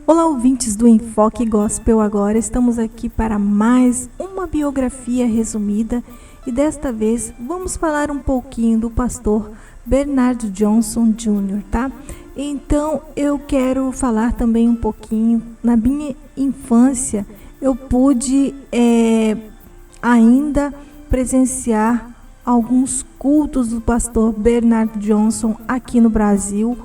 Olá, ouvintes do Enfoque Gospel Agora. Estamos aqui para mais uma biografia resumida e desta vez vamos falar um pouquinho do pastor Bernard Johnson Jr., tá? Então eu quero falar também um pouquinho. Na minha infância eu pude ainda presenciar alguns cultos do pastor Bernard Johnson aqui no Brasil.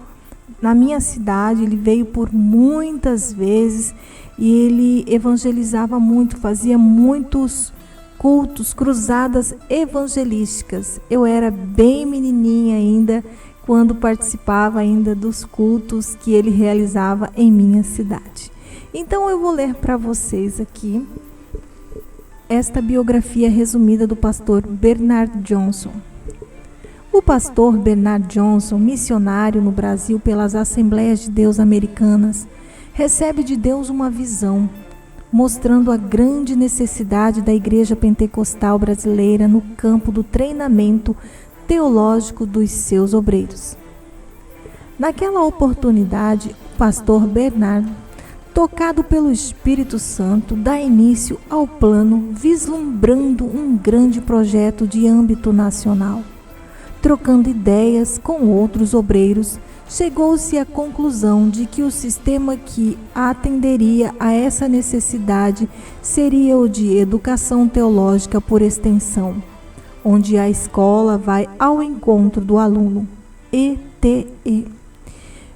Na minha cidade, ele veio por muitas vezes e ele evangelizava muito, fazia muitos cultos, cruzadas evangelísticas. Eu era bem menininha ainda quando participava ainda dos cultos que ele realizava em minha cidade. Então eu vou ler para vocês aqui esta biografia resumida do pastor Bernard Johnson. O pastor Bernard Johnson, missionário no Brasil pelas Assembleias de Deus Americanas, recebe de Deus uma visão, mostrando a grande necessidade da Igreja Pentecostal brasileira no campo do treinamento teológico dos seus obreiros. Naquela oportunidade, o pastor Bernard, tocado pelo Espírito Santo, dá início ao plano vislumbrando um grande projeto de âmbito nacional. Trocando ideias com outros obreiros, chegou-se à conclusão de que o sistema que atenderia a essa necessidade seria o de educação teológica por extensão, onde a escola vai ao encontro do aluno, ETE.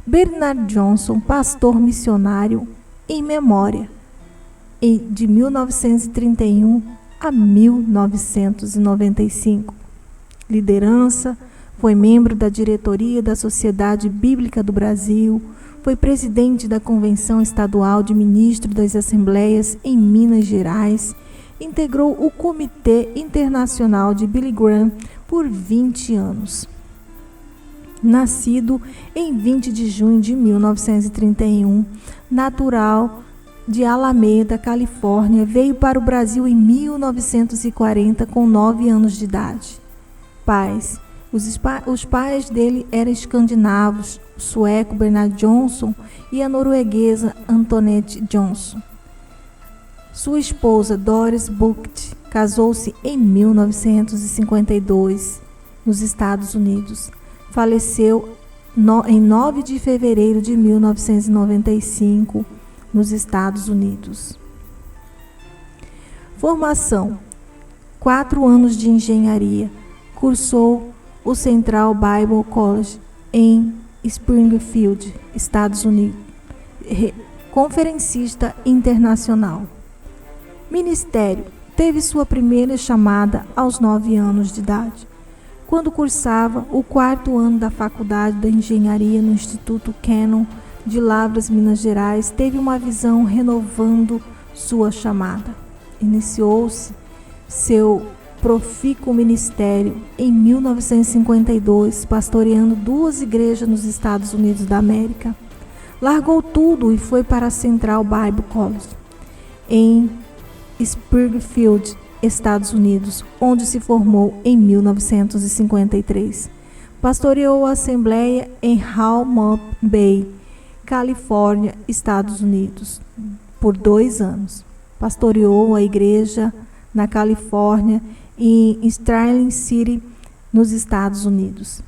Bernard Johnson, pastor missionário, em memória, de 1931 a 1995. Liderança, foi membro da diretoria da Sociedade Bíblica do Brasil, foi presidente da Convenção Estadual de Ministros das Assembleias em Minas Gerais, integrou o Comitê Internacional de Billy Graham por 20 anos. Nascido em 20 de junho de 1931, natural de Alameda, Califórnia, veio para o Brasil em 1940 com 9 anos de idade. Os pais dele eram escandinavos, o sueco Bernard Johnson e a norueguesa Antoinette Johnson. Sua esposa Doris Bucht casou-se em 1952 nos Estados Unidos. Faleceu em 9 de fevereiro de 1995 nos Estados Unidos. Formação: 4 anos de engenharia. Cursou o Central Bible College em Springfield, Estados Unidos. Conferencista internacional. Ministério: teve sua primeira chamada aos 9 anos de idade, quando cursava o 4º ano da Faculdade da Engenharia no Instituto Canon de Lavras, Minas Gerais. Teve uma visão renovando sua chamada. Iniciou-se seu profícuo ministério em 1952, pastoreando 2 igrejas nos Estados Unidos da América. Largou tudo e foi para a Central Bible College, em Springfield, Estados Unidos, onde se formou em 1953. Pastoreou a Assembleia em Half Moon Bay, Califórnia, Estados Unidos, por 2 anos. Pastoreou a igreja na Califórnia e em Sterling City, nos Estados Unidos.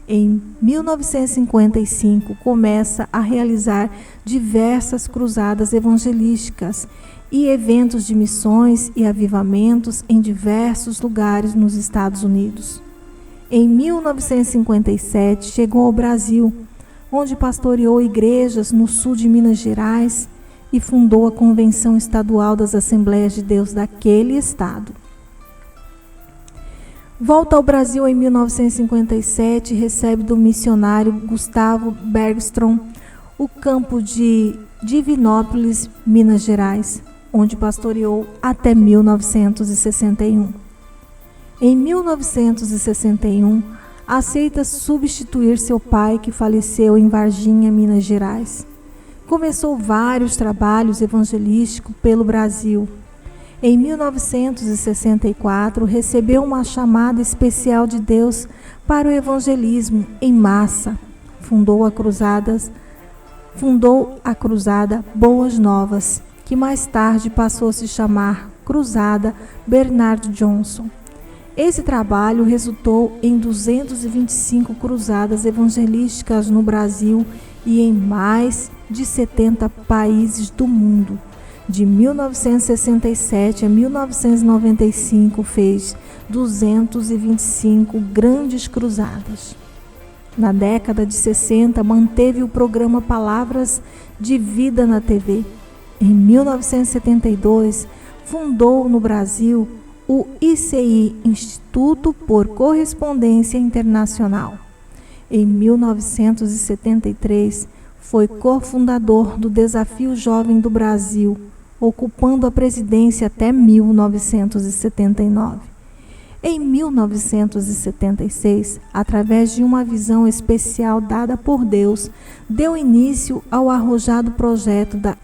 Em 1955, começa a realizar diversas cruzadas evangelísticas e eventos de missões e avivamentos em diversos lugares nos Estados Unidos. Em 1957, chegou ao Brasil, onde pastoreou igrejas no sul de Minas Gerais e fundou a Convenção Estadual das Assembleias de Deus daquele estado. Volta ao Brasil em 1957 e recebe do missionário Gustavo Bergstrom o campo de Divinópolis, Minas Gerais, onde pastoreou até 1961. Em 1961, aceita substituir seu pai, que faleceu em Varginha, Minas Gerais. Começou vários trabalhos evangelísticos pelo Brasil. Em 1964, recebeu uma chamada especial de Deus para o evangelismo em massa. Fundou a Cruzadas fundou a Cruzada Boas Novas, que mais tarde passou a se chamar Cruzada Bernard Johnson. Esse trabalho resultou em 225 cruzadas evangelísticas no Brasil e em mais de 70 países do mundo. De 1967 a 1995 fez 225 grandes cruzadas. Na década de 60 manteve o programa Palavras de Vida na TV. Em 1972 fundou no Brasil o ICI, Instituto por Correspondência Internacional. Em 1973, foi cofundador do Desafio Jovem do Brasil, ocupando a presidência até 1979. Em 1976, através de uma visão especial dada por Deus, deu início ao arrojado projeto da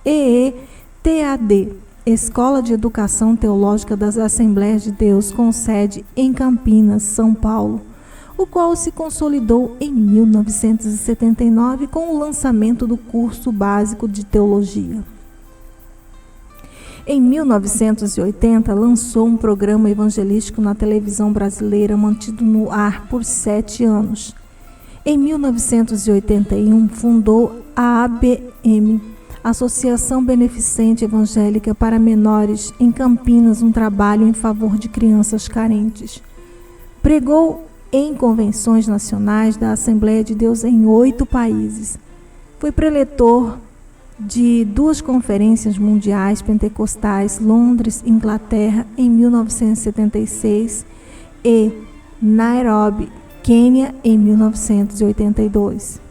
EETAD, Escola de Educação Teológica das Assembleias de Deus, com sede em Campinas, São Paulo, o qual se consolidou em 1979 com o lançamento do curso básico de teologia. Em 1980, lançou um programa evangelístico na televisão brasileira, mantido no ar por 7 anos. Em 1981, fundou a ABM, Associação Beneficente Evangélica para Menores, em Campinas, um trabalho em favor de crianças carentes. Pregou em convenções nacionais da Assembleia de Deus em 8 países. Foi preletor de 2 conferências mundiais pentecostais, Londres, Inglaterra, em 1976 e Nairobi, Quênia, em 1982.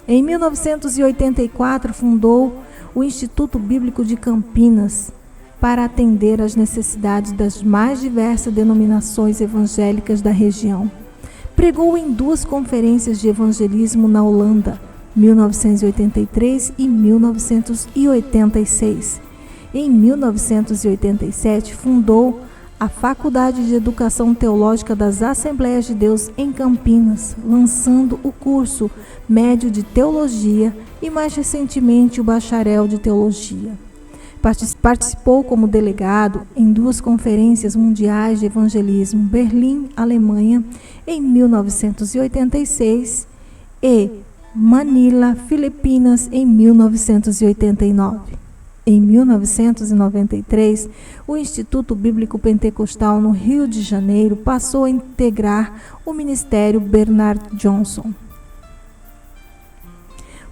Em 1984, fundou o Instituto Bíblico de Campinas para atender às necessidades das mais diversas denominações evangélicas da região. Pregou em 2 conferências de evangelismo na Holanda, 1983 e 1986. Em 1987, fundou a Faculdade de Educação Teológica das Assembleias de Deus em Campinas, lançando o curso médio de Teologia e, mais recentemente, o Bacharel de Teologia. Participou como delegado em 2 conferências mundiais de evangelismo, Berlim, Alemanha, em 1986 e Manila, Filipinas, em 1989. Em 1993, o Instituto Bíblico Pentecostal no Rio de Janeiro passou a integrar o Ministério Bernard Johnson.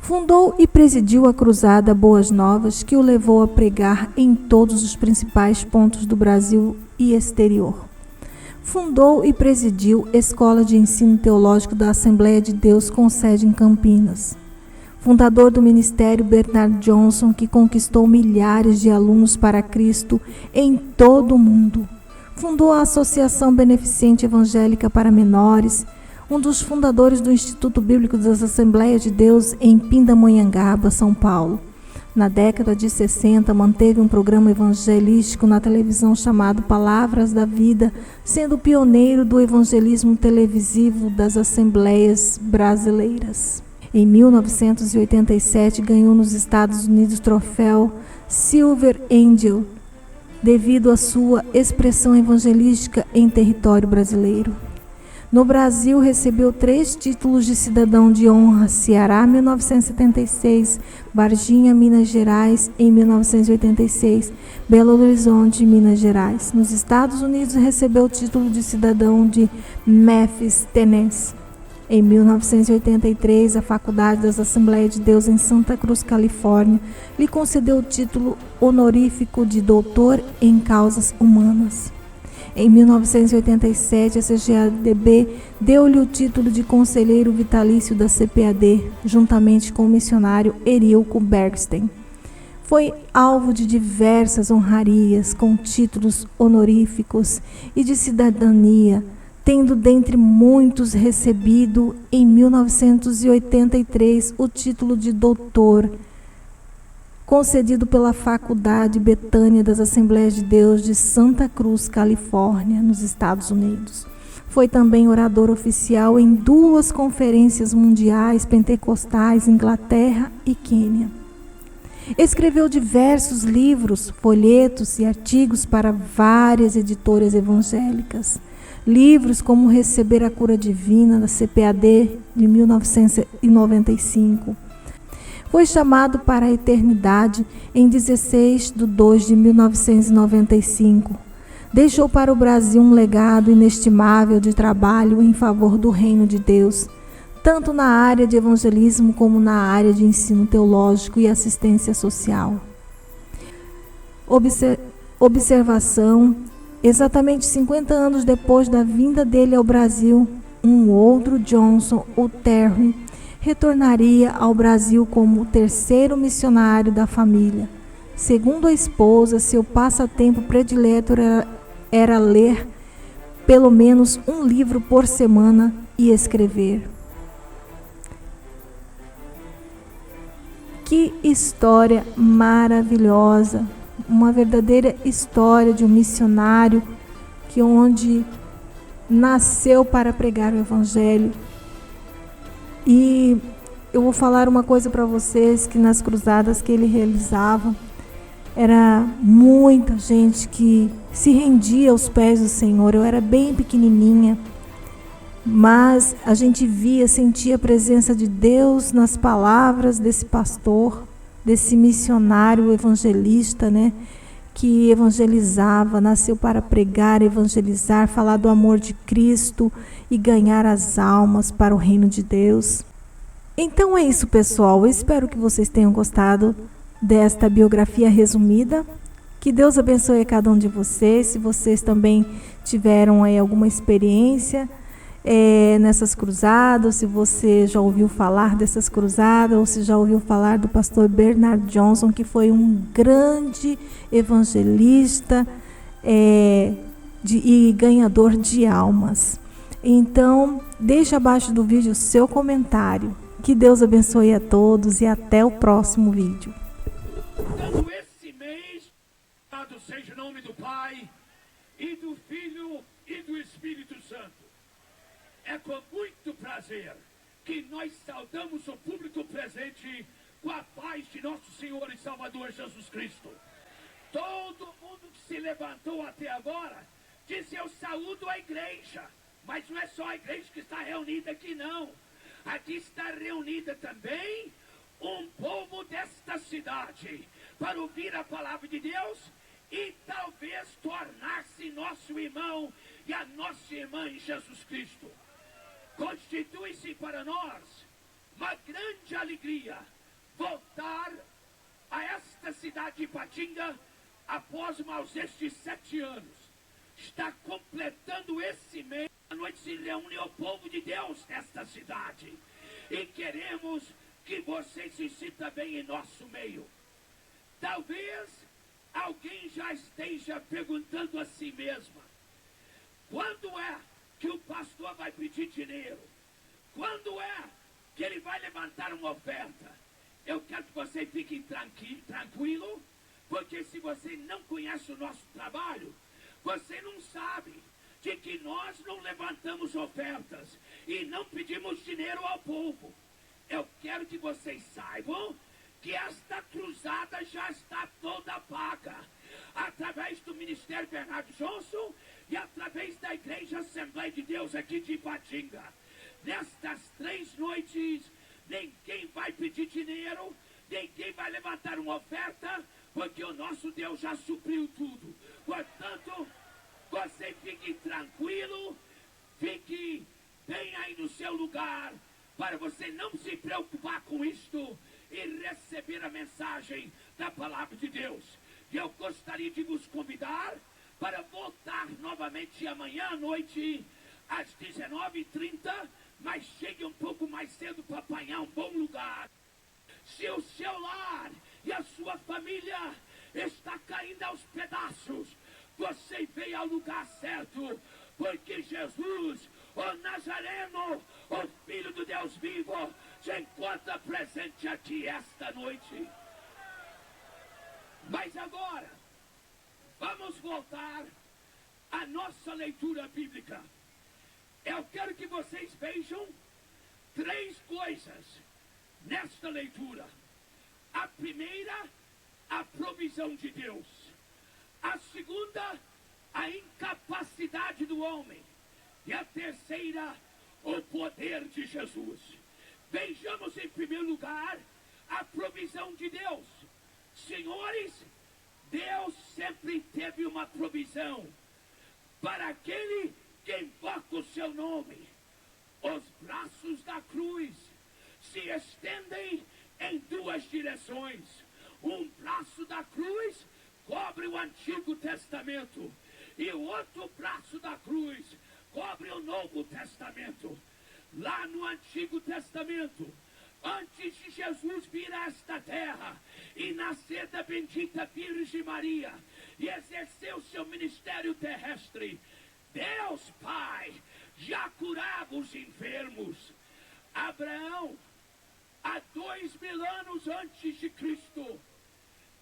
Fundou e presidiu a Cruzada Boas Novas, que o levou a pregar em todos os principais pontos do Brasil e exterior. Fundou e presidiu Escola de Ensino Teológico da Assembleia de Deus, com sede em Campinas. Fundador do Ministério Bernard Johnson, que conquistou milhares de alunos para Cristo em todo o mundo. Fundou a Associação Beneficente Evangélica para Menores, um dos fundadores do Instituto Bíblico das Assembleias de Deus em Pindamonhangaba, São Paulo. Na década de 60, manteve um programa evangelístico na televisão chamado Palavras da Vida, sendo pioneiro do evangelismo televisivo das Assembleias Brasileiras. Em 1987, ganhou nos Estados Unidos o troféu Silver Angel, devido à sua expressão evangelística em território brasileiro. No Brasil, recebeu 3 títulos de cidadão de honra: Ceará, 1976, Varginha, Minas Gerais, em 1986, Belo Horizonte, Minas Gerais. Nos Estados Unidos, recebeu o título de cidadão de Memphis, Tennessee. Em 1983, a Faculdade das Assembleias de Deus em Santa Cruz, Califórnia, lhe concedeu o título honorífico de doutor em causas humanas. Em 1987, a CGADB deu-lhe o título de conselheiro vitalício da CPAD, juntamente com o missionário Erilco Bergstein. Foi alvo de diversas honrarias, com títulos honoríficos e de cidadania, tendo dentre muitos recebido em 1983 o título de doutor, concedido pela Faculdade Betânia das Assembleias de Deus de Santa Cruz, Califórnia, nos Estados Unidos. Foi também orador oficial em 2 conferências mundiais pentecostais, Inglaterra e Quênia. Escreveu diversos livros, folhetos e artigos para várias editoras evangélicas. Livros como Receber a Cura Divina, da CPAD, de 1995. Foi chamado para a eternidade em 16/2/1995. Deixou para o Brasil um legado inestimável de trabalho em favor do reino de Deus, tanto na área de evangelismo como na área de ensino teológico e assistência social. Observação: exatamente 50 anos depois da vinda dele ao Brasil, um outro Johnson, o Terry, retornaria ao Brasil como o 3º missionário da família. Segundo a esposa, seu passatempo predileto era ler pelo menos um livro por semana e escrever. Que história maravilhosa! Uma verdadeira história de um missionário onde nasceu para pregar o Evangelho. E eu vou falar uma coisa para vocês, que nas cruzadas que ele realizava, era muita gente que se rendia aos pés do Senhor. Eu era bem pequenininha, mas a gente via, sentia a presença de Deus nas palavras desse pastor, desse missionário evangelista, né? Que evangelizava, nasceu para pregar, evangelizar, falar do amor de Cristo e ganhar as almas para o reino de Deus. Então é isso, pessoal. Eu espero que vocês tenham gostado desta biografia resumida. Que Deus abençoe a cada um de vocês. Se vocês também tiveram aí alguma experiência nessas cruzadas, se você já ouviu falar dessas cruzadas, ou se já ouviu falar do pastor Bernard Johnson, que foi um grande evangelista e ganhador de almas. Então, deixe abaixo do vídeo o seu comentário. Que Deus abençoe a todos e até o próximo vídeo. Esse mês, louvado seja o nome do Pai, e do Filho, e do Espírito Santo. É com muito prazer que nós saudamos o público presente com a paz de nosso Senhor e Salvador Jesus Cristo. Todo mundo que se levantou até agora disse: eu saúdo a igreja. Mas não é só a igreja que está reunida aqui, não. Aqui está reunida também um povo desta cidade para ouvir a palavra de Deus e talvez tornar-se nosso irmão e a nossa irmã em Jesus Cristo. Constitui-se para nós uma grande alegria voltar a esta cidade de Ipatinga após uma ausência de 7 anos. Está completando esse mês, a noite se reúne o povo de Deus nesta cidade. E queremos que você se sinta bem em nosso meio. Talvez alguém já esteja perguntando a si mesma: quando é que o pastor vai pedir dinheiro? Quando é que ele vai levantar uma oferta? Eu quero que você fique tranquilo, porque se você não conhece o nosso trabalho, você não sabe de que nós não levantamos ofertas e não pedimos dinheiro ao povo. Eu quero que vocês saibam que esta cruzada já está toda paga, através do Ministério Bernard Johnson e através da Igreja Assembleia de Deus aqui de Ipatinga. Nestas 3 noites, ninguém vai pedir dinheiro, ninguém vai levantar uma oferta, porque o nosso Deus já supriu tudo. Portanto, você fique tranquilo, fique bem aí no seu lugar, para você não se preocupar com isto e receber a mensagem da palavra de Deus. E eu gostaria de vos convidar para voltar novamente amanhã à noite, às 19h30, mas chegue um pouco mais cedo para apanhar um bom lugar. Se o seu lar e a sua família está caindo aos pedaços, você veio ao lugar certo, porque Jesus, o Nazareno, o Filho do Deus vivo, se encontra presente aqui esta noite. Mas agora, vamos voltar à nossa leitura bíblica. Eu quero que vocês vejam 3 coisas nesta leitura. A primeira, a provisão de Deus. A segunda, a incapacidade do homem. E a terceira, o poder de Jesus. Vejamos em primeiro lugar a provisão de Deus. Senhores, Deus sempre teve uma provisão para aquele que invoca o seu nome. Os braços da cruz se estendem em 2 direções. Um braço da cruz cobre o Antigo Testamento e o outro braço da cruz cobre o Novo Testamento. Lá no Antigo Testamento, antes de Jesus vir a esta terra e nascer da bendita Virgem Maria e exercer o seu ministério terrestre, Deus Pai já curava os enfermos. Abraão, há 2000 anos antes de Cristo,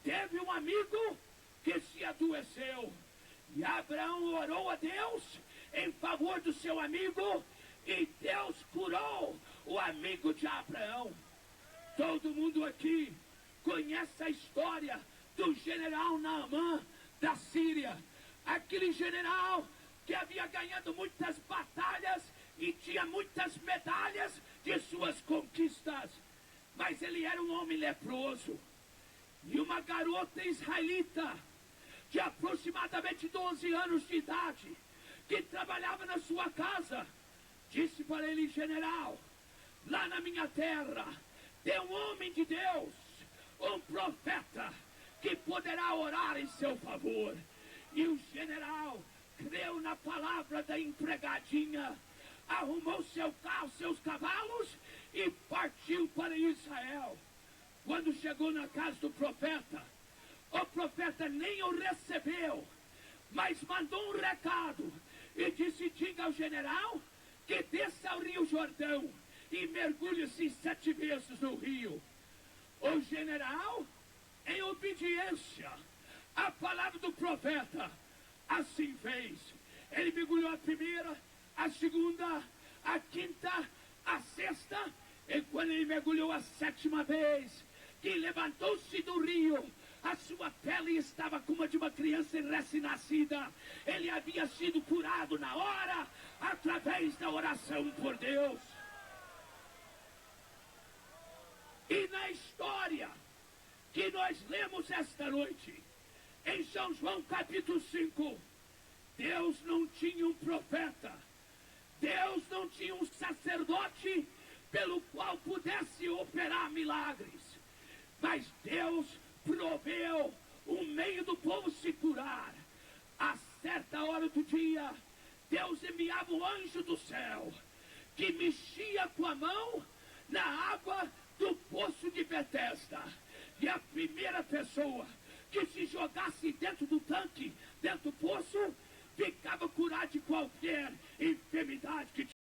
teve um amigo que se adoeceu. E Abraão orou a Deus em favor do seu amigo e Deus curou o amigo de Abraão. Todo mundo aqui conhece a história do general Naamã da Síria. Aquele general que havia ganhado muitas batalhas e tinha muitas medalhas de suas conquistas. Mas ele era um homem leproso. E uma garota israelita de aproximadamente 12 anos de idade, que trabalhava na sua casa, disse para ele: general, lá na minha terra tem um homem de Deus, um profeta, que poderá orar em seu favor. E o general creu na palavra da empregadinha, arrumou seu carro, seus cavalos e partiu para Israel. Quando chegou na casa do profeta, o profeta nem o recebeu, mas mandou um recado e disse: diga ao general que desça ao Rio Jordão e mergulhe-se 7 vezes no rio. O general, em obediência à palavra do profeta, assim fez. Ele mergulhou a primeira, a segunda, a quinta, a sexta, e quando ele mergulhou a 7ª vez, que levantou-se do rio, a sua pele estava como a de uma criança recém-nascida. Ele havia sido curado na hora, através da oração por Deus. E na história que nós lemos esta noite, em São João capítulo 5, Deus não tinha um profeta, Deus não tinha um sacerdote pelo qual pudesse operar milagres, mas Deus proveu um meio do povo se curar. A certa hora do dia, Deus enviava um anjo do céu, que mexia com a mão na água do poço de Betesda. E a primeira pessoa que se jogasse dentro do tanque, dentro do poço, ficava curada de qualquer enfermidade que